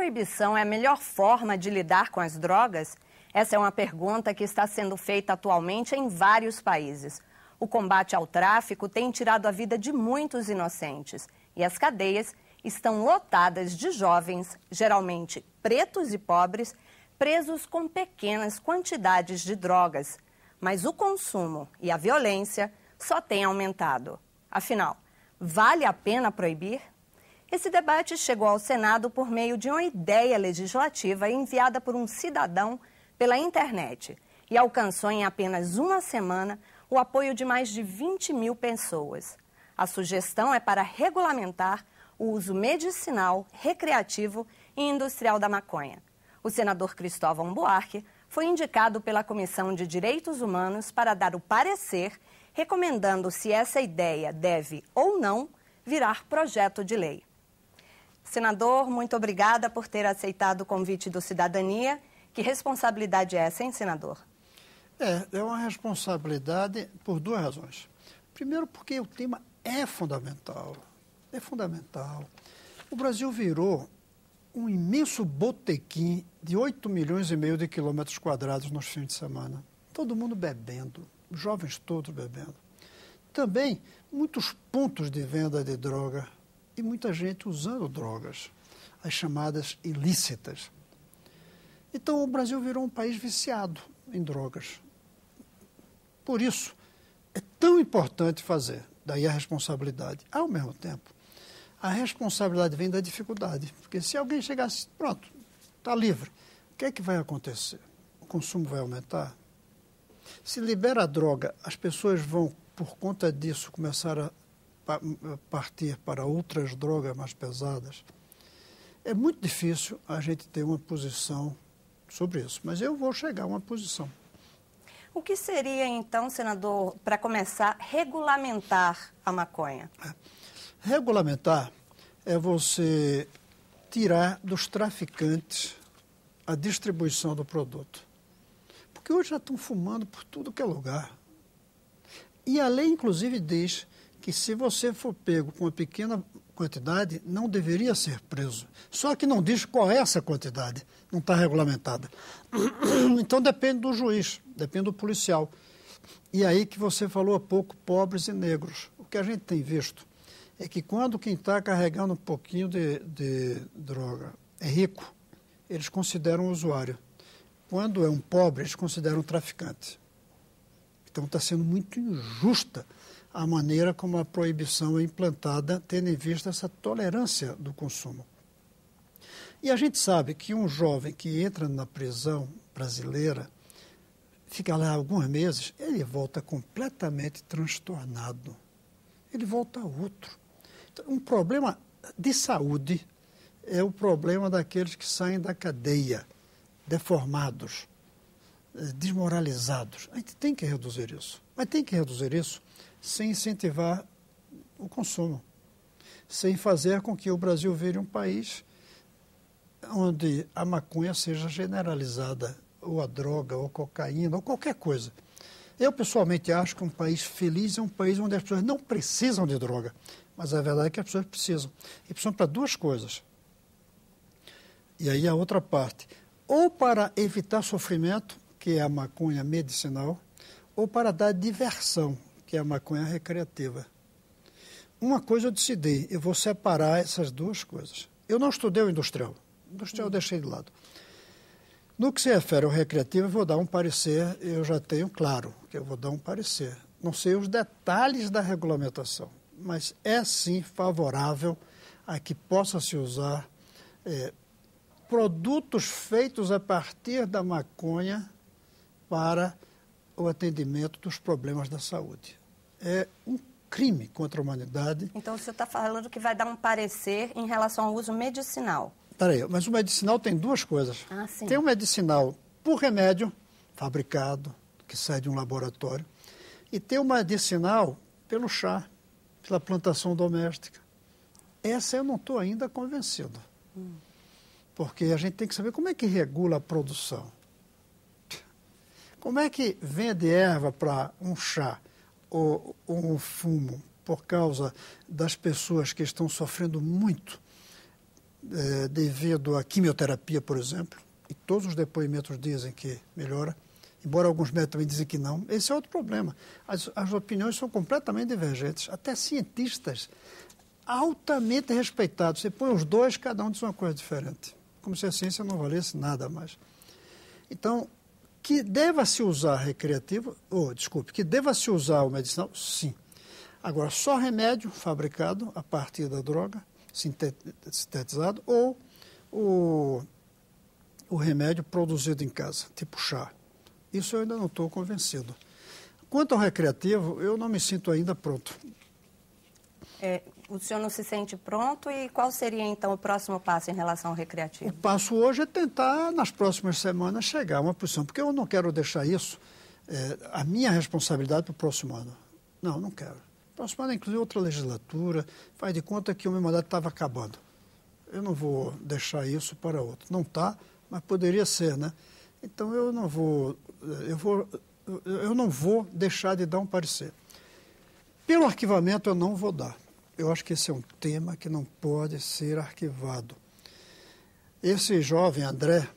proibição é a melhor forma de lidar com as drogas? Essa é uma pergunta que está sendo feita atualmente em vários países. O combate ao tráfico tem tirado a vida de muitos inocentes e as cadeias estão lotadas de jovens, geralmente pretos e pobres, presos com pequenas quantidades de drogas. Mas o consumo e a violência só têm aumentado. Afinal, vale a pena proibir? Esse debate chegou ao Senado por meio de uma ideia legislativa enviada por um cidadão pela internet e alcançou em apenas uma semana o apoio de mais de 20 mil pessoas. A sugestão é para regulamentar o uso medicinal, recreativo e industrial da maconha. O senador Cristóvão Buarque foi indicado pela Comissão de Direitos Humanos para dar o parecer, recomendando se essa ideia deve ou não virar projeto de lei. Senador, muito obrigada por ter aceitado o convite do Cidadania. Que responsabilidade é essa, hein, senador? É uma responsabilidade por duas razões. Primeiro, porque o tema é fundamental. É fundamental. O Brasil virou um imenso botequim de 8 milhões e meio de quilômetros quadrados nos fins de semana. Todo mundo bebendo, os jovens todos bebendo. Também muitos pontos de venda de droga e muita gente usando drogas, as chamadas ilícitas. Então o Brasil virou um país viciado em drogas. Por isso, é tão importante fazer, daí a responsabilidade. Ao mesmo tempo, a responsabilidade vem da dificuldade, porque se alguém chegasse, pronto, está livre, o que é que vai acontecer? O consumo vai aumentar? Se libera a droga, as pessoas vão, por conta disso, começar a partir para outras drogas mais pesadas. É muito difícil a gente ter uma posição sobre isso, mas eu vou chegar a uma posição. O que seria, então, senador, para começar, regulamentar a maconha? Regulamentar é você tirar dos traficantes a distribuição do produto. Porque hoje já estão fumando por tudo que é lugar. E a lei, inclusive, diz que se você for pego com uma pequena quantidade, não deveria ser preso. Só que não diz qual é essa quantidade, não está regulamentada. Então depende do juiz, depende do policial. E aí que você falou há pouco, pobres e negros. O que a gente tem visto é que quando quem está carregando um pouquinho de droga é rico, eles consideram um usuário. Quando é um pobre, eles consideram um traficante. Então está sendo muito injusta a maneira como a proibição é implantada, tendo em vista essa tolerância do consumo. E a gente sabe que um jovem que entra na prisão brasileira, fica lá alguns meses, ele volta completamente transtornado. Ele volta a outro. Então, um problema de saúde é o problema daqueles que saem da cadeia, deformados, desmoralizados. A gente tem que reduzir isso. Mas tem que reduzir isso sem incentivar o consumo, sem fazer com que o Brasil vire um país onde a maconha seja generalizada, ou a droga, ou a cocaína, ou qualquer coisa. Eu, pessoalmente, acho que um país feliz é um país onde as pessoas não precisam de droga, mas a verdade é que as pessoas precisam. E precisam para duas coisas. E aí a outra parte. Ou para evitar sofrimento, que é a maconha medicinal, ou para dar diversão, que é a maconha recreativa. Uma coisa eu decidi, eu vou separar essas duas coisas. Eu não estudei o industrial. O industrial eu deixei de lado. No que se refere ao recreativo, eu vou dar um parecer, eu já tenho claro que eu vou dar um parecer. Não sei os detalhes da regulamentação, mas é sim favorável a que possa se usar produtos feitos a partir da maconha para o atendimento dos problemas da saúde. É um crime contra a humanidade. Então, o senhor está falando que vai dar um parecer em relação ao uso medicinal. Peraí, mas o medicinal tem duas coisas. Ah, sim. Tem um medicinal por remédio, fabricado, que sai de um laboratório, e tem um medicinal pelo chá, pela plantação doméstica. Essa eu não estou ainda convencido. Porque a gente tem que saber como é que regula a produção. Como é que vende erva para um chá ou um fumo por causa das pessoas que estão sofrendo muito devido à quimioterapia, por exemplo, e todos os depoimentos dizem que melhora, embora alguns médicos também dizem que não. Esse é outro problema. As opiniões são completamente divergentes. Até cientistas altamente respeitados. Você põe os dois, cada um diz uma coisa diferente. Como se a ciência não valesse nada mais. Então, que deva se usar recreativo, que deva se usar o medicinal, sim. Agora, só remédio fabricado a partir da droga, sintetizado, ou o remédio produzido em casa, tipo chá. Isso eu ainda não estou convencido. Quanto ao recreativo, eu não me sinto ainda pronto. O senhor não se sente pronto e qual seria, então, o próximo passo em relação ao recreativo? O passo hoje é tentar, nas próximas semanas, chegar a uma posição, porque eu não quero deixar isso, a minha responsabilidade para o próximo ano. Não quero. O próximo ano é, inclusive, outra legislatura, faz de conta que o meu mandato estava acabando. Eu não vou deixar isso para outro. Não está, mas poderia ser, né? Então, eu não vou deixar de dar um parecer. Pelo arquivamento, eu não vou dar. Eu acho que esse é um tema que não pode ser arquivado. Esse jovem, André,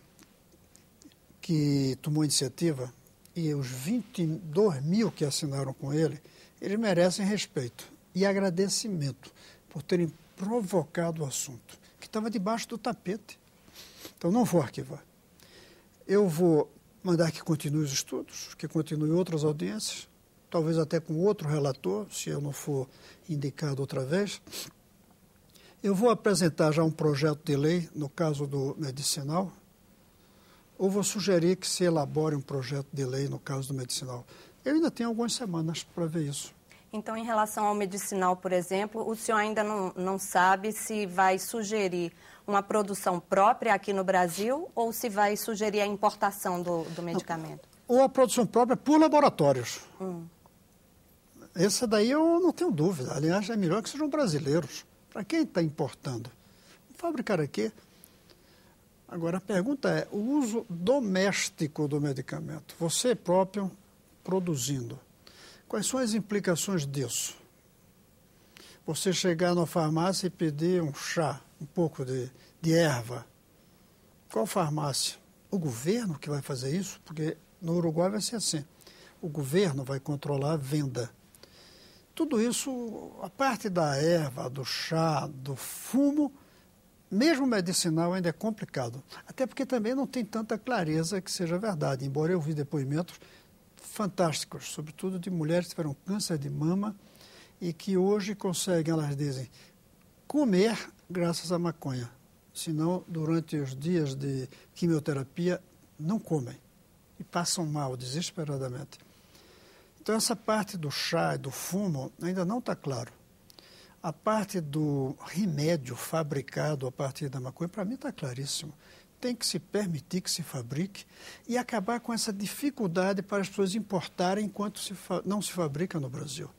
que tomou iniciativa, e os 22 mil que assinaram com ele, eles merecem respeito e agradecimento por terem provocado o assunto, que estava debaixo do tapete. Então, não vou arquivar. Eu vou mandar que continue os estudos, que continue outras audiências, talvez até com outro relator, se eu não for indicado outra vez. Eu vou apresentar já um projeto de lei, no caso do medicinal, ou vou sugerir que se elabore um projeto de lei no caso do medicinal. Eu ainda tenho algumas semanas para ver isso. Então, em relação ao medicinal, por exemplo, o senhor ainda não sabe se vai sugerir uma produção própria aqui no Brasil ou se vai sugerir a importação do medicamento? Ou a produção própria por laboratórios. Essa daí eu não tenho dúvida. Aliás, é melhor que sejam brasileiros. Para quem está importando? Fabricar aqui. Agora, a pergunta é, o uso doméstico do medicamento, você próprio produzindo, quais são as implicações disso? Você chegar na farmácia e pedir um chá, um pouco de erva. Qual farmácia? O governo que vai fazer isso? Porque no Uruguai vai ser assim. O governo vai controlar a venda. Tudo isso, a parte da erva, do chá, do fumo, mesmo medicinal, ainda é complicado. Até porque também não tem tanta clareza que seja verdade, embora eu vi depoimentos fantásticos, sobretudo de mulheres que tiveram câncer de mama e que hoje conseguem, elas dizem, comer graças à maconha. Senão, durante os dias de quimioterapia, não comem e passam mal desesperadamente. Então, essa parte do chá e do fumo ainda não está claro. A parte do remédio fabricado a partir da maconha, para mim está claríssimo. Tem que se permitir que se fabrique e acabar com essa dificuldade para as pessoas importarem enquanto não se fabrica no Brasil.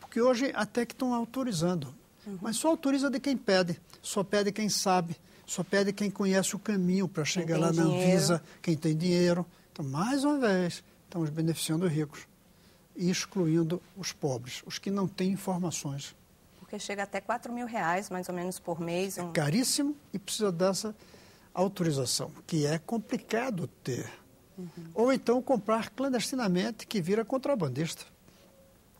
Porque hoje até que estão autorizando, mas só autoriza de quem pede, só pede quem sabe, só pede quem conhece o caminho para chegar lá na Anvisa, quem tem dinheiro. Então, mais uma vez, estamos beneficiando os ricos e excluindo os pobres, os que não têm informações. Porque chega até R$4.000, mais ou menos, por mês. É caríssimo e precisa dessa autorização, que é complicado ter. Ou então comprar clandestinamente, que vira contrabandista.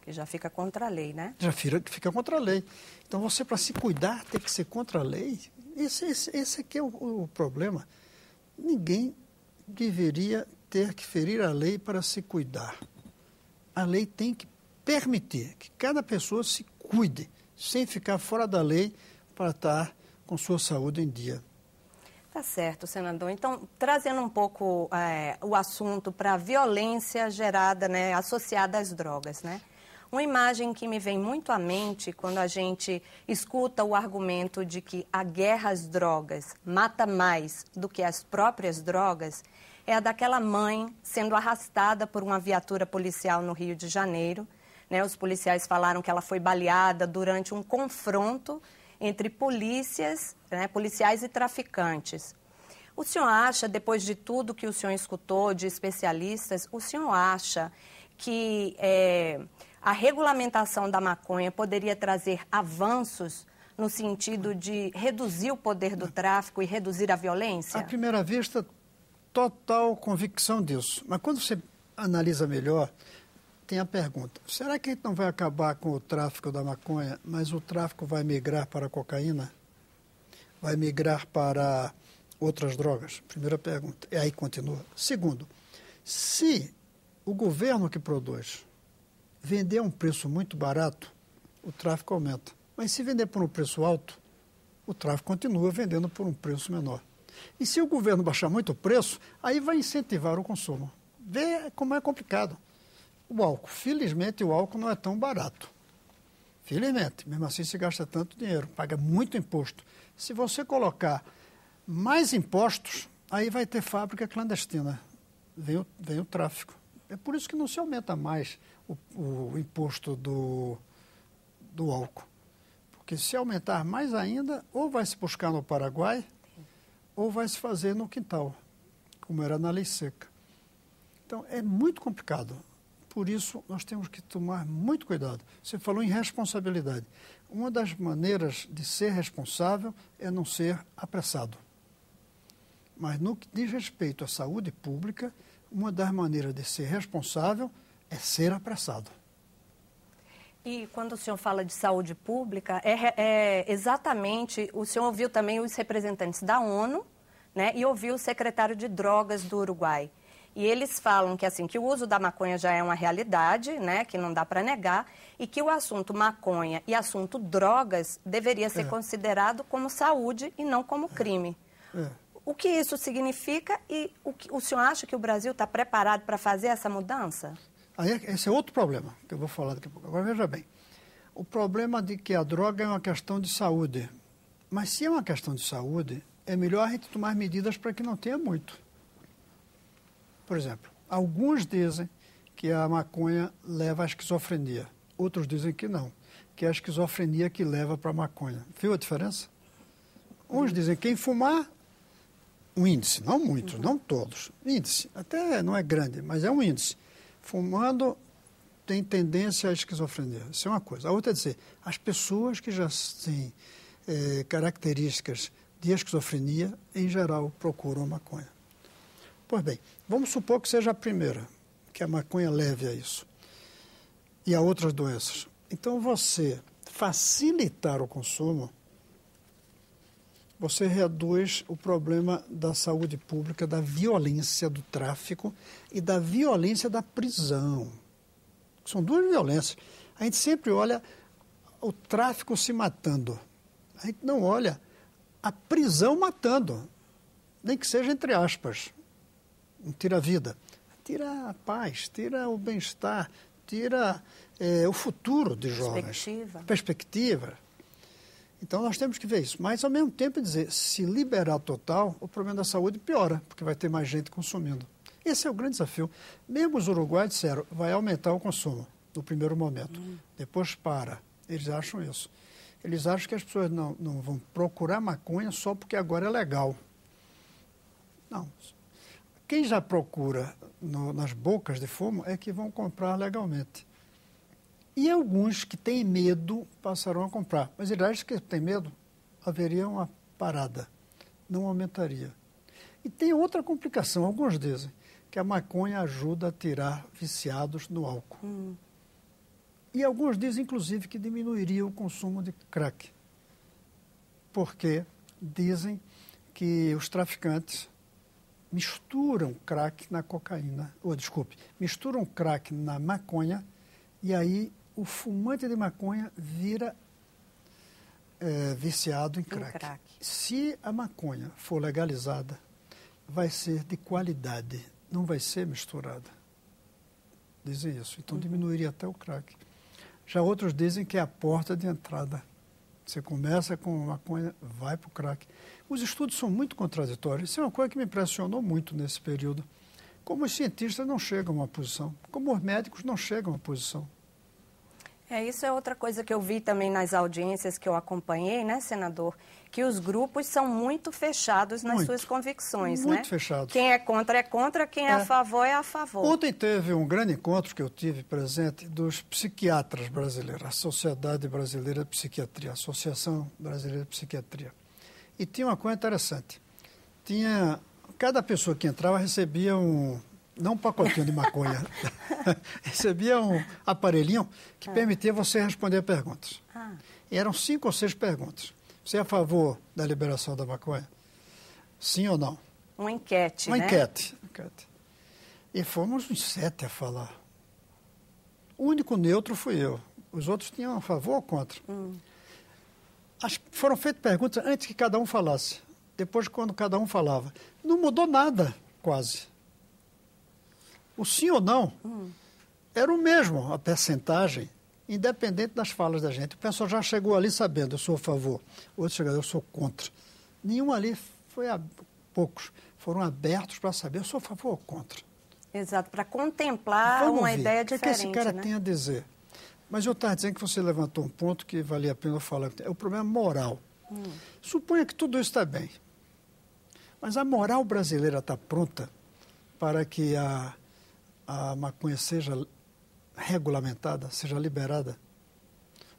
Que já fica contra a lei, né? Já fica contra a lei. Então, você, para se cuidar, tem que ser contra a lei. Esse aqui é o problema. Ninguém deveria ter que ferir a lei para se cuidar. A lei tem que permitir que cada pessoa se cuide, sem ficar fora da lei para estar com sua saúde em dia. Tá certo, senador. Então, trazendo um pouco o assunto para a violência gerada, né, associada às drogas, né? Uma imagem que me vem muito à mente quando a gente escuta o argumento de que a guerra às drogas mata mais do que as próprias drogas é a daquela mãe sendo arrastada por uma viatura policial no Rio de Janeiro. Né? Os policiais falaram que ela foi baleada durante um confronto entre policiais e traficantes. O senhor acha, depois de tudo que o senhor escutou de especialistas, o senhor acha que a regulamentação da maconha poderia trazer avanços no sentido de reduzir o poder do tráfico e reduzir a violência? À primeira vista, total convicção disso. Mas quando você analisa melhor, tem a pergunta, será que a gente não vai acabar com o tráfico da maconha, mas o tráfico vai migrar para a cocaína? Vai migrar para outras drogas? Primeira pergunta. E aí continua. Segundo, se o governo que produz vender a um preço muito barato, o tráfico aumenta. Mas se vender por um preço alto, o tráfico continua vendendo por um preço menor. E se o governo baixar muito o preço, aí vai incentivar o consumo. Vê como é complicado. O álcool, felizmente o álcool não é tão barato. Felizmente, mesmo assim se gasta tanto dinheiro, paga muito imposto. Se você colocar mais impostos, aí vai ter fábrica clandestina. Vem o tráfico. É por isso que não se aumenta mais o imposto do álcool. Porque se aumentar mais ainda, ou vai se buscar no Paraguai, ou vai se fazer no quintal, como era na lei seca. Então, é muito complicado. Por isso, nós temos que tomar muito cuidado. Você falou em responsabilidade. Uma das maneiras de ser responsável é não ser apressado. Mas no que diz respeito à saúde pública, uma das maneiras de ser responsável é ser apressado. E quando o senhor fala de saúde pública, exatamente, o senhor ouviu também os representantes da ONU, né, e ouviu o secretário de Drogas do Uruguai. E eles falam que, assim, que o uso da maconha já é uma realidade, né, que não dá para negar, e que o assunto maconha e assunto drogas deveria ser considerado como saúde e não como crime. O que isso significa e o senhor acha que o Brasil está preparado para fazer essa mudança? Aí, esse é outro problema que eu vou falar daqui a pouco. Agora, veja bem, o problema de que a droga é uma questão de saúde. Mas se é uma questão de saúde, é melhor a gente tomar medidas para que não tenha muito. Por exemplo, alguns dizem que a maconha leva à esquizofrenia. Outros dizem que não, que é a esquizofrenia que leva para a maconha. Viu a diferença? Uns dizem que quem fumar, um índice, não muitos, não todos, índice, até não é grande, mas é um índice. Fumando tem tendência à esquizofrenia, isso é uma coisa. A outra é dizer, as pessoas que já têm características de esquizofrenia, em geral, procuram a maconha. Pois bem, vamos supor que seja a primeira, que a maconha leve a isso, e a outras doenças. Então, você facilitar o consumo, você reduz o problema da saúde pública, da violência do tráfico e da violência da prisão. São duas violências. A gente sempre olha o tráfico se matando. A gente não olha a prisão matando, nem que seja entre aspas. Não tira a vida. Tira a paz, tira o bem-estar, tira o futuro de jovens. Perspectiva. Então, nós temos que ver isso. Mas, ao mesmo tempo, dizer, se liberar total, o problema da saúde piora, porque vai ter mais gente consumindo. Esse é o grande desafio. Mesmo os uruguaios disseram, vai aumentar o consumo no primeiro momento. Depois para. Eles acham isso. Eles acham que as pessoas não vão procurar maconha só porque agora é legal. Não. Quem já procura nas bocas de fumo é que vão comprar legalmente. E alguns que têm medo passarão a comprar. Mas eles acham que têm medo, haveria uma parada, não aumentaria. E tem outra complicação, alguns dizem que a maconha ajuda a tirar viciados no álcool. E alguns dizem, inclusive, que diminuiria o consumo de crack. Porque dizem que os traficantes misturam crack na cocaína, misturam crack na maconha, e aí o fumante de maconha vira viciado em crack. Se a maconha for legalizada, vai ser de qualidade, não vai ser misturada. Dizem isso. Então diminuiria até o crack. Já outros dizem que é a porta de entrada. Você começa com maconha, vai para o crack. Os estudos são muito contraditórios. Isso é uma coisa que me impressionou muito nesse período. Como os cientistas não chegam a uma posição, como os médicos não chegam a uma posição. Isso é outra coisa que eu vi também nas audiências que eu acompanhei, né, senador? Que os grupos são muito fechados nas suas convicções, né? Muito fechados. Quem é contra, quem é a favor é a favor. Ontem teve um grande encontro que eu tive presente dos psiquiatras brasileiros, a Sociedade Brasileira de Psiquiatria, a Associação Brasileira de Psiquiatria. E tinha uma coisa interessante. Cada pessoa que entrava recebia não um pacotinho de maconha, recebia um aparelhinho que permitia você responder perguntas. E eram 5 ou 6 perguntas. Você é a favor da liberação da maconha? Sim ou não? Uma enquete, Uma né? enquete. E fomos uns 7 a falar. O único neutro fui eu. Os outros tinham a favor ou contra. Foram feitas perguntas antes que cada um falasse. Depois, quando cada um falava. Não mudou nada, quase. O sim ou não era o mesmo, a percentagem, independente das falas da gente. O pessoal já chegou ali sabendo, eu sou a favor. O outro chegou, eu sou contra. Nenhum ali poucos foram abertos para saber, eu sou a favor ou contra. Exato, para contemplar uma ideia diferente. O que esse cara né? tem a dizer? Mas eu estava dizendo que você levantou um ponto que valia a pena eu falar. É o problema moral. Suponha que tudo isso está bem. Mas a moral brasileira está pronta para que a maconha seja regulamentada, seja liberada?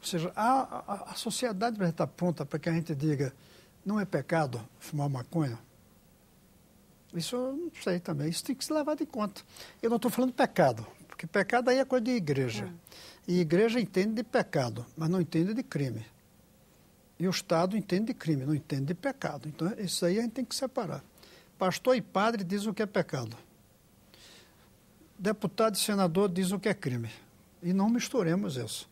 Ou seja, a sociedade brasileira está pronta para que a gente diga não é pecado fumar maconha? Isso eu não sei também. Isso tem que se levar de conta. Eu não estou falando pecado, porque pecado aí é coisa de igreja. E igreja entende de pecado, mas não entende de crime. E o Estado entende de crime, não entende de pecado. Então, isso aí a gente tem que separar. Pastor e padre dizem o que é pecado. Deputado e senador dizem o que é crime. E não misturemos isso.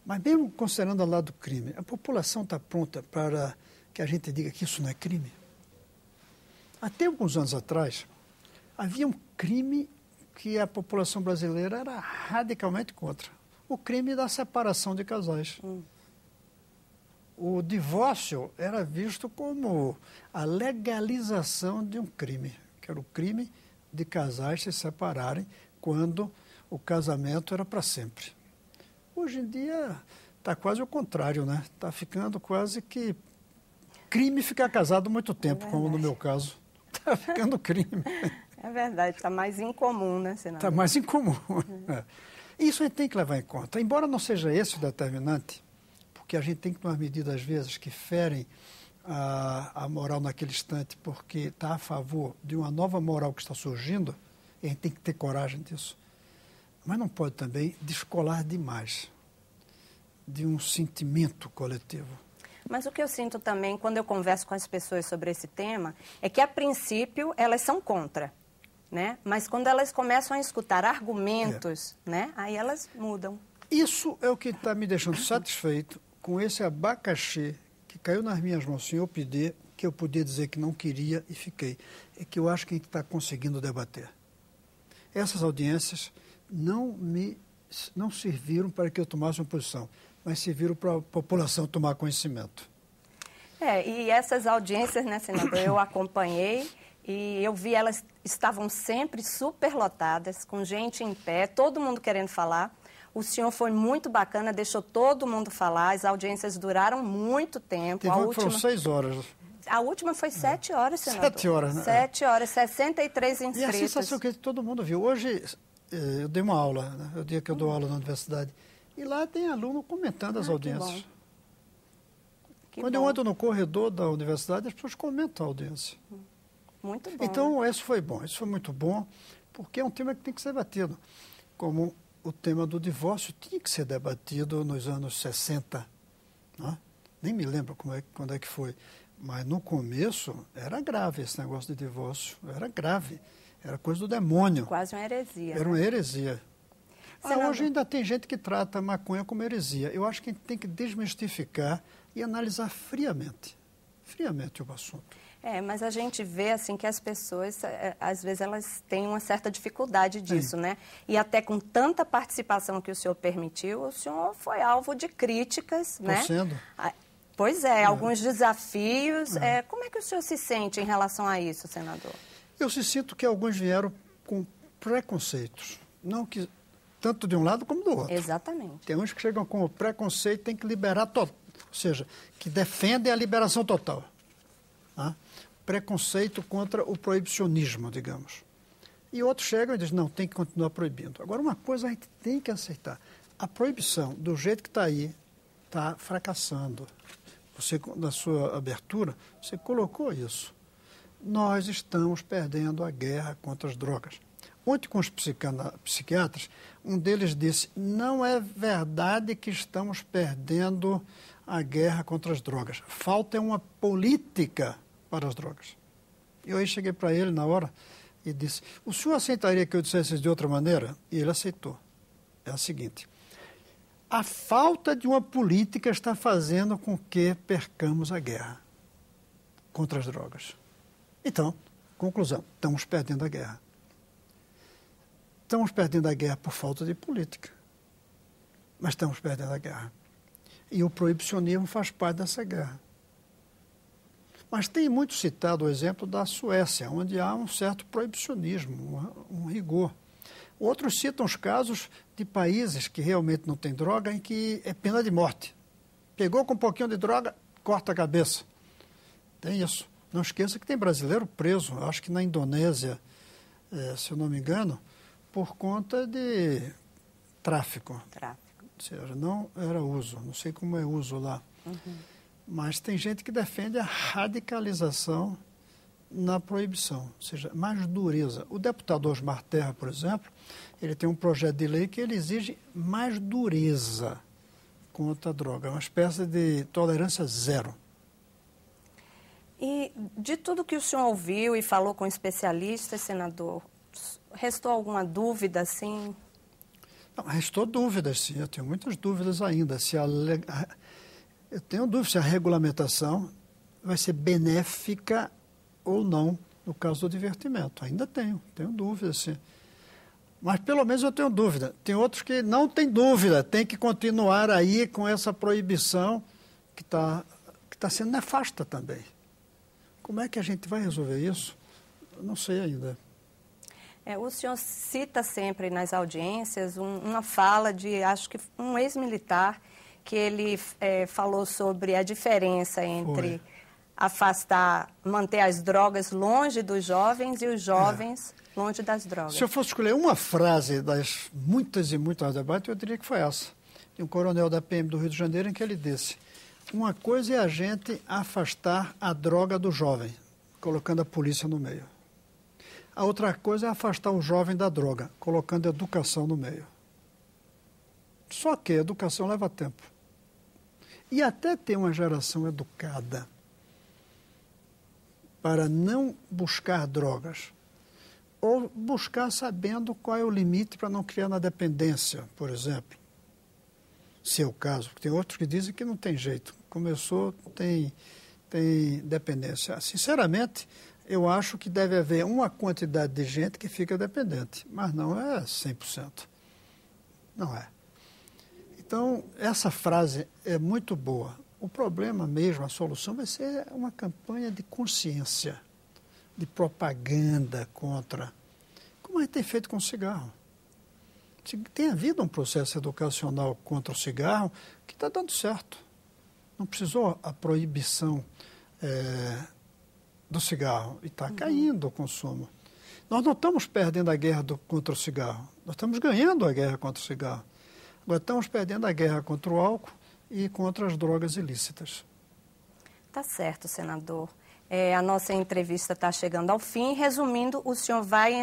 Mas mesmo considerando ao lado do crime, a população está pronta para que a gente diga que isso não é crime? Até alguns anos atrás, havia um crime que a população brasileira era radicalmente contra. O crime da separação de casais. O divórcio era visto como a legalização de um crime, que era o crime de casais se separarem quando o casamento era para sempre. Hoje em dia está quase o contrário, né? Está ficando quase que crime ficar casado muito tempo, como no meu caso. Está ficando crime. É verdade, está mais incomum, né, senador? Está mais incomum. Isso a gente tem que levar em conta. Embora não seja esse o determinante, porque a gente tem que tomar medidas, às vezes, que ferem a moral naquele instante, porque está a favor de uma nova moral que está surgindo, e a gente tem que ter coragem disso. Mas não pode também descolar demais de um sentimento coletivo. Mas o que eu sinto também, quando eu converso com as pessoas sobre esse tema, é que, a princípio, elas são contra, né? Mas quando elas começam a escutar argumentos, né? Aí elas mudam. Isso é o que está me deixando satisfeito com esse abacaxi que caiu nas minhas mãos sem eu pedir, que eu podia dizer que não queria e fiquei. É que eu acho que a gente está conseguindo debater. Essas audiências não serviram para que eu tomasse uma posição, mas serviram para a população tomar conhecimento. E essas audiências, né, senador, eu acompanhei e eu vi elas estavam sempre superlotadas, com gente em pé, todo mundo querendo falar. O senhor foi muito bacana, deixou todo mundo falar, as audiências duraram muito tempo. Foram 6 horas. A última foi 7 horas, senador. 7 horas, né? 7 horas, 63 inscritos. E a sensação que todo mundo viu. Hoje, eu dei uma aula, né? É o dia que eu dou aula na universidade, e lá tem aluno comentando as audiências. Quando eu ando no corredor da universidade, as pessoas comentam a audiência. Muito bom. Então, isso foi bom, isso foi muito bom, porque é um tema que tem que ser debatido. Como o tema do divórcio tinha que ser debatido nos anos 60. Né? Nem me lembro quando é que foi. Mas no começo era grave esse negócio de divórcio. Era grave. Era coisa do demônio. Quase uma heresia. Era uma heresia. Senador, hoje ainda tem gente que trata a maconha como heresia. Eu acho que a gente tem que desmistificar e analisar friamente o assunto. Mas a gente vê assim que as pessoas, às vezes, elas têm uma certa dificuldade disso, né? E até com tanta participação que o senhor permitiu, o senhor foi alvo de críticas, né? Sendo. Pois é, alguns desafios. Como é que o senhor se sente em relação a isso, senador? Eu sinto que alguns vieram com preconceitos. Não que tanto de um lado como do outro. Exatamente. Tem uns que chegam com o preconceito, tem que liberar, ou seja, que defendem a liberação total. Tá? Preconceito contra o proibicionismo, digamos. E outros chegam e dizem, não, tem que continuar proibindo. Agora, uma coisa a gente tem que aceitar. A proibição, do jeito que está aí, está fracassando. Você, na sua abertura, você colocou isso. Nós estamos perdendo a guerra contra as drogas. Ontem, com os psiquiatras, um deles disse, não é verdade que estamos perdendo a guerra contra as drogas. Falta uma política para as drogas. Eu aí cheguei para ele na hora e disse, o senhor aceitaria que eu dissesse isso de outra maneira? E ele aceitou. É a seguinte, a falta de uma política está fazendo com que percamos a guerra contra as drogas. Então, conclusão, estamos perdendo a guerra. Estamos perdendo a guerra por falta de política. Mas estamos perdendo a guerra. E o proibicionismo faz parte dessa guerra. Mas tem muito citado o exemplo da Suécia, onde há um certo proibicionismo, um rigor. Outros citam os casos de países que realmente não têm droga, em que é pena de morte. Pegou com um pouquinho de droga, corta a cabeça. Tem isso. Não esqueça que tem brasileiro preso, acho que na Indonésia, se eu não me engano, por conta de tráfico. Ou seja, não era uso, não sei como é uso lá. Uhum. Mas tem gente que defende a radicalização na proibição, ou seja, mais dureza. O deputado Osmar Terra, por exemplo, ele tem um projeto de lei que ele exige mais dureza contra a droga, uma espécie de tolerância zero. E de tudo que o senhor ouviu e falou com especialistas, senador, restou alguma dúvida, assim? Não, restou dúvidas, sim. Eu tenho muitas dúvidas ainda. Eu tenho dúvida se a regulamentação vai ser benéfica ou não no caso do divertimento. Ainda tenho dúvida, sim. Mas pelo menos eu tenho dúvida. Tem outros que não têm dúvida, tem que continuar aí com essa proibição que tá sendo nefasta também. Como é que a gente vai resolver isso? Eu não sei ainda. O senhor cita sempre nas audiências uma fala de, acho que um ex-militar, que ele falou sobre a diferença entre manter as drogas longe dos jovens e os jovens longe das drogas. Se eu fosse escolher uma frase das muitas e muitas debates, eu diria que foi essa. De um coronel da PM do Rio de Janeiro, em que ele disse, uma coisa é a gente afastar a droga do jovem, colocando a polícia no meio. A outra coisa é afastar o jovem da droga, colocando a educação no meio. Só que a educação leva tempo. E até ter uma geração educada para não buscar drogas, ou buscar sabendo qual é o limite para não criar na dependência, por exemplo. Se é o caso, porque tem outros que dizem que não tem jeito. Começou, tem dependência. Sinceramente, eu acho que deve haver uma quantidade de gente que fica dependente, mas não é 100%. Não é. Então, essa frase é muito boa. O problema mesmo, a solução vai ser uma campanha de consciência, de propaganda contra, como a gente tem feito com o cigarro. Tem havido um processo educacional contra o cigarro que está dando certo. Não precisou a proibição do cigarro e está caindo o consumo. Nós não estamos perdendo a guerra contra o cigarro, nós estamos ganhando a guerra contra o cigarro. Agora estamos perdendo a guerra contra o álcool e contra as drogas ilícitas. Tá certo, senador. A nossa entrevista está chegando ao fim. Resumindo, o senhor vai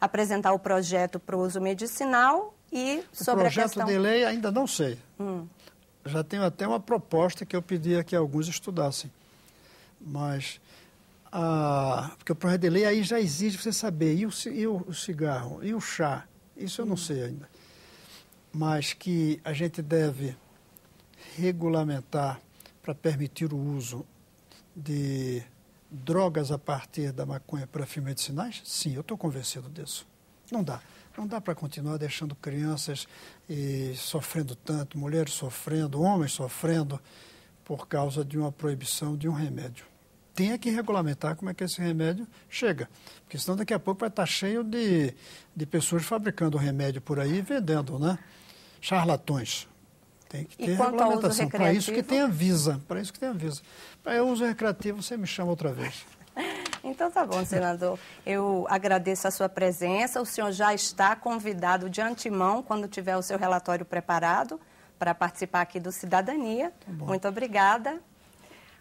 apresentar o projeto para o uso medicinal e sobre a questão... O projeto de lei ainda não sei. Já tenho até uma proposta que eu pedia que alguns estudassem. Mas, porque o projeto de lei aí já exige você saber, e o cigarro, e o chá, isso eu não sei ainda. Mas que a gente deve regulamentar para permitir o uso de drogas a partir da maconha para fins medicinais? Sim, eu estou convencido disso. Não dá. Não dá para continuar deixando crianças sofrendo tanto, mulheres sofrendo, homens sofrendo por causa de uma proibição de um remédio. tem que regulamentar como é que esse remédio chega. Porque senão daqui a pouco vai estar cheio de pessoas fabricando remédio por aí e vendendo, né? Charlatões. Tem que ter regulamentação. Para isso que tem a Anvisa. Para isso que tem a Anvisa. Para o uso recreativo, você me chama outra vez. Então tá bom, senador. Eu agradeço a sua presença. O senhor já está convidado de antemão, quando tiver o seu relatório preparado, para participar aqui do Cidadania. Tá bom. Muito obrigada.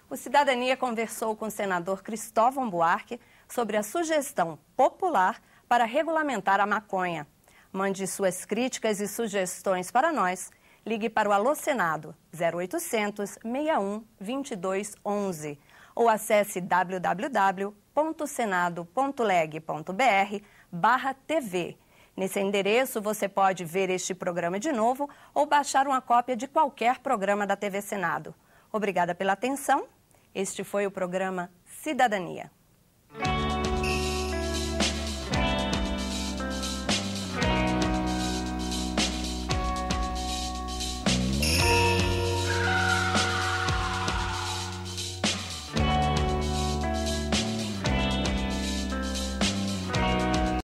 O Cidadania conversou com o senador Cristóvão Buarque sobre a sugestão popular para regulamentar a maconha. Mande suas críticas e sugestões para nós. Ligue para o Alô Senado 0800 61 22 11 ou acesse www.senado.leg.br/TV. Nesse endereço você pode ver este programa de novo ou baixar uma cópia de qualquer programa da TV Senado. Obrigada pela atenção. Este foi o programa Cidadania.